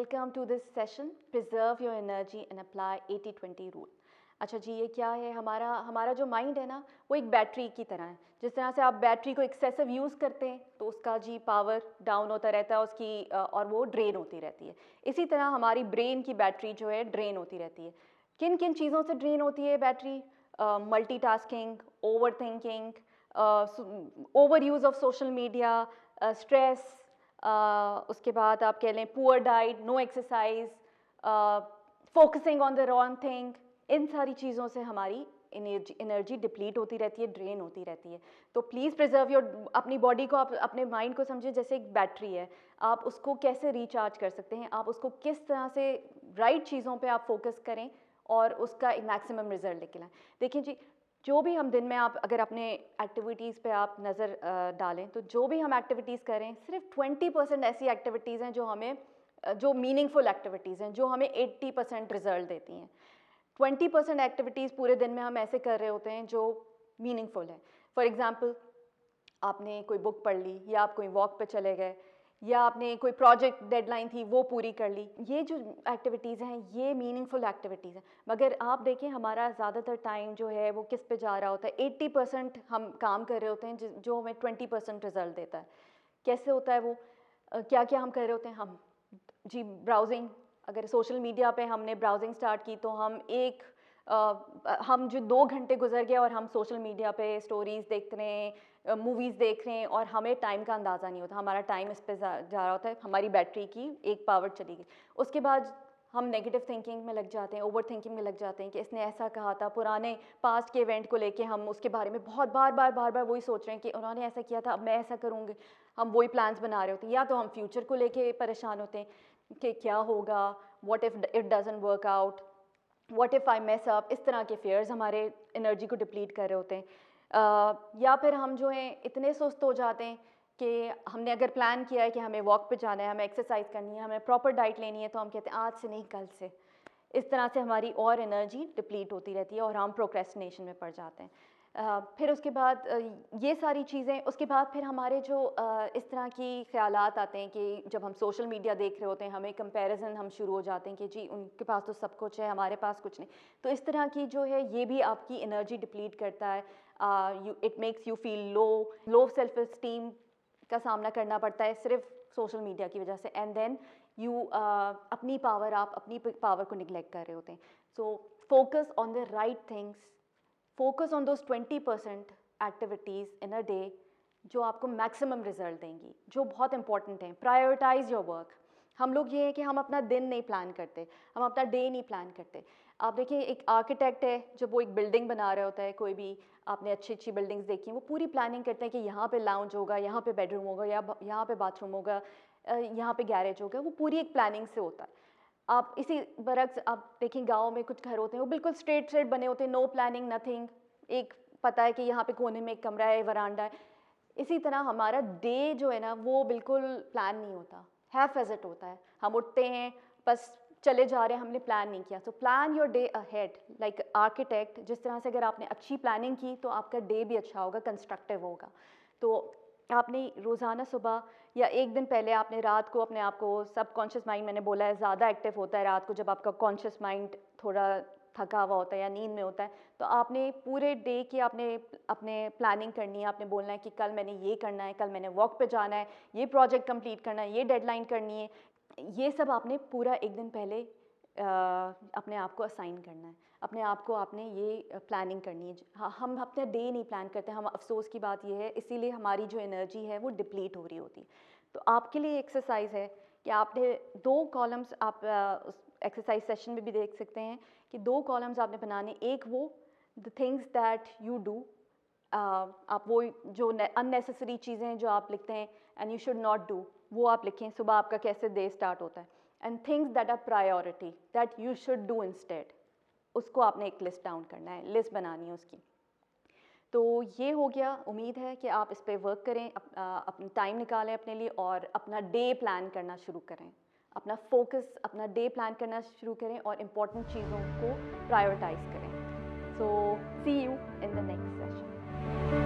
Welcome to this session preserve your energy and apply 80-20 rule. अच्छा जी, ये क्या है? हमारा जो माइंड है ना, वो एक बैटरी की तरह है। जिस तरह से आप बैटरी को एक्सेसिव यूज़ करते हैं तो उसका जी पावर डाउन होता रहता है उसकी और वो ड्रेन होती रहती है। इसी तरह हमारी ब्रेन की बैटरी जो है ड्रेन होती रहती है। किन किन चीज़ों से ड्रेन होती है battery? Multitasking, over thinking, over use of social media, stress, उसके बाद आप कह लें poor diet, no exercise, focusing on the wrong thing. इन सारी चीज़ों से हमारी एनर्जी डिप्लीट होती रहती है, ड्रेन होती रहती है। तो प्लीज़ प्रिजर्व योर अपनी बॉडी को, आप अपने माइंड को समझिए जैसे एक बैटरी है। आप उसको कैसे रिचार्ज कर सकते हैं, आप उसको किस तरह से राइट चीज़ों पे आप फोकस करें और उसका एक मैक्सिमम रिजल्ट लेके लाएं। देखिए जी, जो भी हम दिन में आप अगर अपने एक्टिविटीज़ पे आप नज़र डालें तो जो भी हम एक्टिविटीज़ करें, सिर्फ 20% ऐसी एक्टिविटीज़ हैं जो हमें जो मीनिंगफुल एक्टिविटीज़ हैं, जो हमें 80% रिजल्ट देती हैं। 20% एक्टिविटीज़ पूरे दिन में हम ऐसे कर रहे होते हैं जो मीनिंगफुल है। फॉर एग्ज़ाम्पल, आपने कोई बुक पढ़ ली, या आप कोई वॉक पे चले गए, या आपने कोई प्रोजेक्ट डेडलाइन थी वो पूरी कर ली। ये जो एक्टिविटीज़ हैं ये मीनिंगफुल एक्टिविटीज़ हैं। मगर आप देखें हमारा ज़्यादातर टाइम जो है वो किस पे जा रहा होता है? 80% हम काम कर रहे होते हैं जो हमें 20% रिजल्ट देता है। कैसे होता है वो? क्या क्या हम कर रहे होते हैं हम? जी, ब्राउजिंग। अगर सोशल मीडिया पे हमने ब्राउजिंग स्टार्ट की तो हम जो 2 घंटे गुजर गए और हम सोशल मीडिया पे स्टोरीज़ देख रहे हैं, मूवीज़ देख रहे हैं और हमें टाइम का अंदाज़ा नहीं होता। हमारा टाइम इस पे जा रहा होता है, हमारी बैटरी की एक पावर चली गई। उसके बाद हम नेगेटिव थिंकिंग में लग जाते हैं, ओवर थिंकिंग में लग जाते हैं कि इसने ऐसा कहा था, पुराने पास्ट के इवेंट को लेके हम उसके बारे में बहुत बार बार वही सोच रहे हैं कि उन्होंने ऐसा किया था, अब मैं ऐसा करूँगी। हम वही प्लान्स बना रहे होते हैं। या तो हम फ्यूचर को लेके परेशान होते हैं कि क्या होगा, what if it doesn't work out, what if I mess up. इस तरह के फेयर्स हमारे एनर्जी को डिप्लीट कर रहे होते हैं। या फिर हम जो हैं इतने सुस्त हो जाते हैं कि हमने अगर प्लान किया है कि हमें वॉक पे जाना है, हमें एक्सरसाइज करनी है, हमें प्रॉपर डाइट लेनी है, तो हम कहते हैं आज से नहीं कल से। इस तरह से हमारी और एनर्जी डिप्लीट होती रहती है और हम प्रोक्रेस्टिनेशन में पड़ जाते हैं। फिर उसके बाद ये सारी चीज़ें, उसके बाद फिर हमारे जो इस तरह की ख़्यालात आते हैं कि जब हम सोशल मीडिया देख रहे होते हैं, हमें कंपैरिजन हम शुरू हो जाते हैं कि जी उनके पास तो सब कुछ है, हमारे पास कुछ नहीं। तो इस तरह की जो है ये भी आपकी एनर्जी डिप्लीट करता है। It makes you feel low self esteem का सामना करना पड़ता है सिर्फ सोशल मीडिया की वजह से। एंड देन आप अपनी पावर को निगलेक्ट कर रहे होते हैं। So focus on the right things, focus on those 20% activities in a day जो आपको मैक्सिमम रिजल्ट देंगी, जो बहुत इंपॉर्टेंट हैं। Prioritise your work. हम लोग ये है कि हम अपना दिन नहीं प्लान करते, हम अपना डे नहीं प्लान करते। आप देखिए, एक आर्किटेक्ट है जब वो एक बिल्डिंग बना रहा होता है, कोई भी आपने अच्छी अच्छी बिल्डिंग्स देखी हैं, वो पूरी प्लानिंग करते हैं कि यहाँ पे लाउंज होगा, यहाँ पे बेडरूम होगा, या यहाँ पे बाथरूम होगा, यहाँ पे गैरेज होगा। वो पूरी एक प्लानिंग से होता है। आप इसी बरक्स आप देखें, गाँव में कुछ घर होते हैं वो बिल्कुल स्ट्रेट स्ट्रेट बने होते हैं, नो प्लानिंग नथिंग। एक पता है कि यहाँ पे कोने में एक कमरा है, वरांडा है। इसी तरह हमारा डे जो है ना वो बिल्कुल प्लान नहीं होता, हैफ एज़ इट होता है। हम उठते हैं, बस चले जा रहे हैं, हमने प्लान नहीं किया। So plan your day ahead like architect. जिस तरह से अगर आपने अच्छी प्लानिंग की तो आपका डे भी अच्छा होगा, कंस्ट्रक्टिव होगा। तो आपने रोज़ाना सुबह या एक दिन पहले आपने रात को अपने आप को, सबकॉन्शियस माइंड मैंने बोला है ज़्यादा एक्टिव होता है रात को जब आपका कॉन्शियस माइंड थोड़ा थका हुआ होता है या नींद में होता है। तो आपने पूरे डे की आपने अपने प्लानिंग करनी है। आपने बोलना है कि कल मैंने ये करना है, कल मैंने वॉक पे जाना है, ये प्रोजेक्ट कंप्लीट करना है, ये डेडलाइन करनी है। ये सब आपने पूरा एक दिन पहले अपने आप को असाइन करना है। अपने आप को आपने ये प्लानिंग करनी है। हम अपना डे नहीं प्लान करते। हम, अफसोस की बात ये है, इसीलिए हमारी जो एनर्जी है वो डिप्लीट हो रही होती है। तो आपके लिए एक्सरसाइज है कि आपने 2 कॉलम्स, आप उस एक्सरसाइज सेशन में भी देख सकते हैं कि 2 कॉलम्स आपने बनाने। एक वो the things that you do, आप वो जो अननेसेसरी चीज़ें हैं जो आप लिखते हैं and you should not do, वो आप लिखें। सुबह आपका कैसे डे स्टार्ट होता है। And things that are priority that you should do instead, उसको आपने एक लिस्ट डाउन करना है, लिस्ट बनानी है उसकी। तो ये हो गया। उम्मीद है कि आप इस पे वर्क करें, अपना टाइम निकालें अपने लिए और अपना डे प्लान करना शुरू करें। अपना फोकस, अपना डे प्लान करना शुरू करें और इम्पॉर्टेंट चीज़ों को प्रायोरिटाइज करें। So see you in the next session.